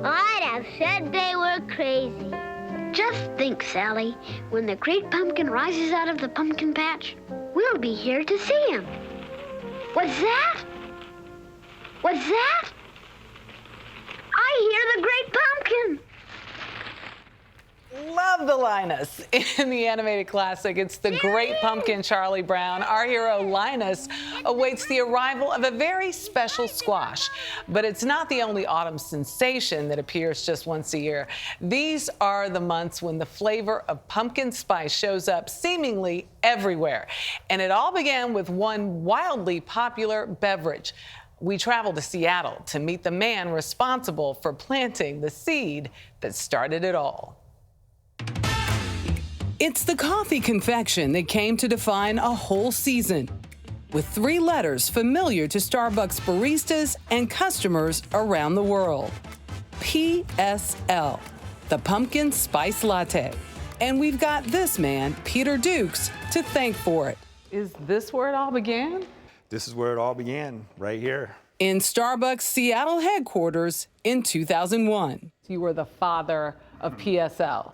I'd have said they were crazy. Just think, Sally, when the great pumpkin rises out of the pumpkin patch, we'll be here to see him. What's that? What's that? I hear the great pumpkin. Love the Linus in the animated classic. It's the Great Pumpkin, Charlie Brown. Our hero Linus awaits the arrival of a very special squash. But it's not the only autumn sensation that appears just once a year. These are the months when the flavor of pumpkin spice shows up seemingly everywhere. And it all began with one wildly popular beverage. We traveled to Seattle to meet the man responsible for planting the seed that started it all. It's the coffee confection that came to define a whole season, with 3 letters familiar to Starbucks baristas and customers around the world. PSL, the Pumpkin Spice Latte. And we've got this man, Peter Dukes, to thank for it. Is this where it all began? This is where it all began, right here. In Starbucks Seattle headquarters in 2001. You were the father of PSL.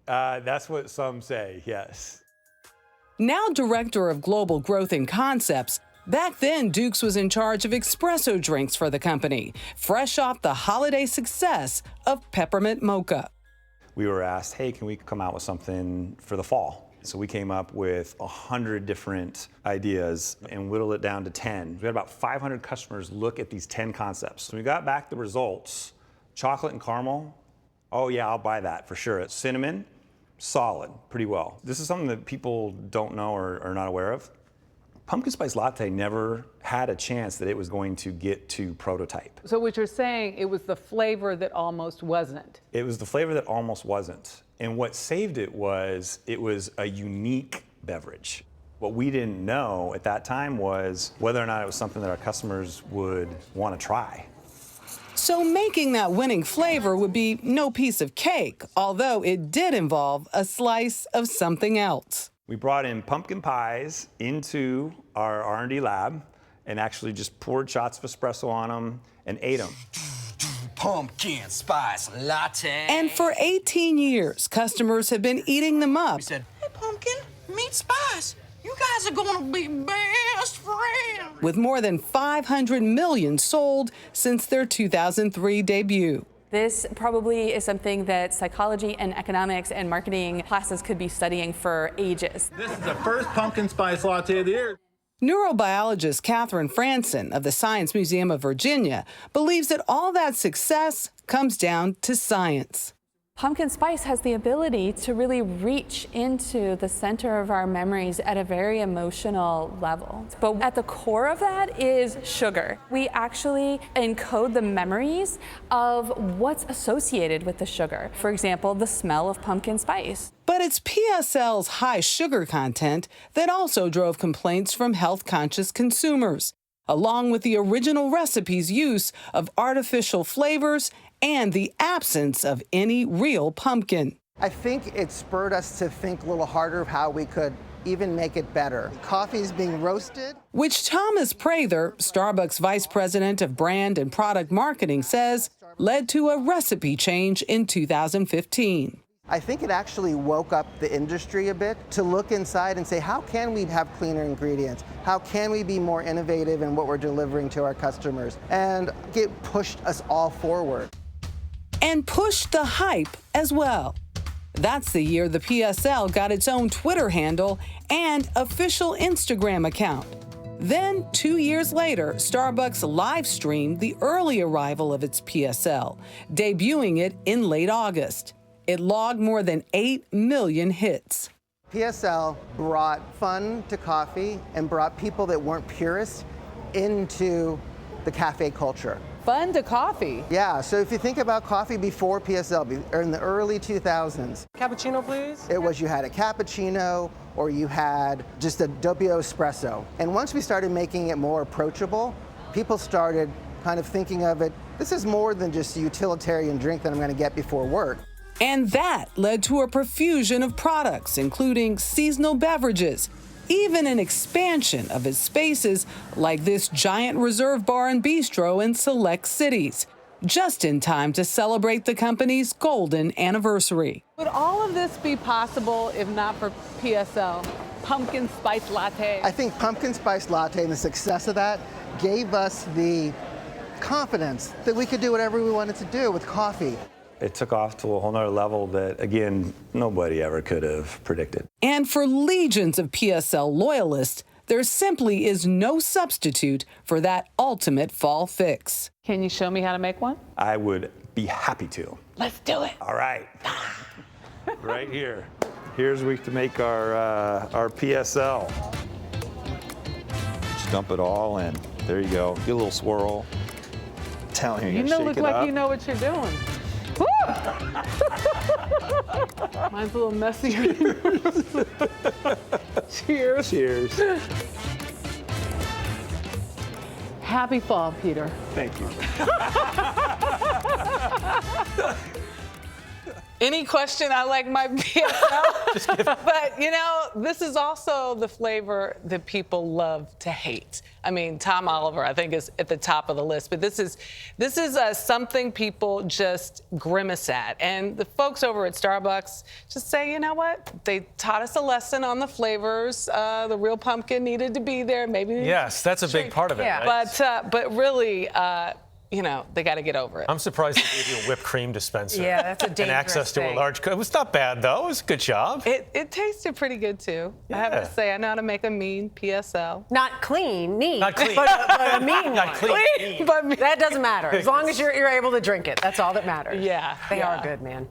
That's what some say, yes. Now director of global growth and concepts, back then Dukes was in charge of espresso drinks for the company, fresh off the holiday success of peppermint mocha. We were asked, hey, can we come out with something for the fall? So we came up with 100 different ideas and whittled it down to 10. We had about 500 customers look at these 10 concepts. When we got back the results, chocolate and caramel, oh yeah, I'll buy that for sure. Cinnamon, solid, pretty well. This is something that people don't know or are not aware of. Pumpkin Spice Latte never had a chance that it was going to get to prototype. So what you're saying, it was the flavor that almost wasn't. It was the flavor that almost wasn't. And what saved it was a unique beverage. What we didn't know at that time was whether or not it was something that our customers would want to try. So making that winning flavor would be no piece of cake, although it did involve a slice of something else. We brought in pumpkin pies into our R&D lab and actually just poured shots of espresso on them and ate them. Pumpkin Spice Latte. And for 18 years, customers have been eating them up. We said, hey, Pumpkin, meet Spice. You guys are gonna be best friends. With more than 500 million sold since their 2003 debut. This probably is something that psychology and economics and marketing classes could be studying for ages. This is the first pumpkin spice latte of the year. Neurobiologist Catherine Franson of the Science Museum of Virginia believes that all that success comes down to science. Pumpkin spice has the ability to really reach into the center of our memories at a very emotional level. But at the core of that is sugar. We actually encode the memories of what's associated with the sugar. For example, the smell of pumpkin spice. But it's PSL's high sugar content that also drove complaints from health-conscious consumers, along with the original recipe's use of artificial flavors and the absence of any real pumpkin. I think it spurred us to think a little harder of how we could even make it better. Coffee is being roasted. Which Thomas Prather, Starbucks Vice President of Brand and Product Marketing, says led to a recipe change in 2015. I think it actually woke up the industry a bit to look inside and say, how can we have cleaner ingredients? How can we be more innovative in what we're delivering to our customers? And it pushed us all forward. And pushed the hype as well. That's the year the PSL got its own Twitter handle and official Instagram account. Then, 2 years later, Starbucks live streamed the early arrival of its PSL, debuting it in late August. It logged more than 8 million hits. PSL brought fun to coffee and brought people that weren't purists into the cafe culture. Fun to coffee? Yeah, so if you think about coffee before PSL, or in the early 2000s. Cappuccino, please. It was you had a cappuccino or you had just a doppio espresso. And once we started making it more approachable, people started kind of thinking of it, this is more than just a utilitarian drink that I'm gonna get before work. And that led to a profusion of products, including seasonal beverages, even an expansion of its spaces like this giant reserve bar and bistro in select cities, just in time to celebrate the company's golden anniversary. Would all of this be possible if not for PSL, Pumpkin Spice Latte? I think Pumpkin Spice Latte and the success of that gave us the confidence that we could do whatever we wanted to do with coffee. It took off to a whole nother level that, again, nobody ever could have predicted. And for legions of PSL loyalists, there simply is no substitute for that ultimate fall fix. Can you show me how to make one? I would be happy to. Let's do it. All right. Right here. Here's we to make our PSL. Just dump it all in. There you go. Get a little swirl. I'm telling you, You shake look it like up. you know what you're doing. Woo! Mine's a little messier. Cheers. Cheers. Happy fall, Peter. Thank you. Any question, I like my PSL. But, you know, this is also the flavor that people love to hate. I mean, Tom Oliver, I think, is at the top of the list. But this is something people just grimace at. And the folks over at Starbucks just say, you know what? They taught us a lesson on the flavors. The real pumpkin needed to be there. Maybe. Yes, that's a big part of it. Yeah. Right? But really, you know, they got to get over it. I'm surprised they gave you a whipped cream dispenser. Yeah, that's a dangerous and access to thing. a large. It was not bad though. It was a good job. It tasted pretty good too. I have to say, I know how to make a mean PSL. Not clean, neat. Not clean. But a mean Not one. clean. But That doesn't matter. As long as you're able to drink it, that's all that matters. Yeah. They yeah. are good, man.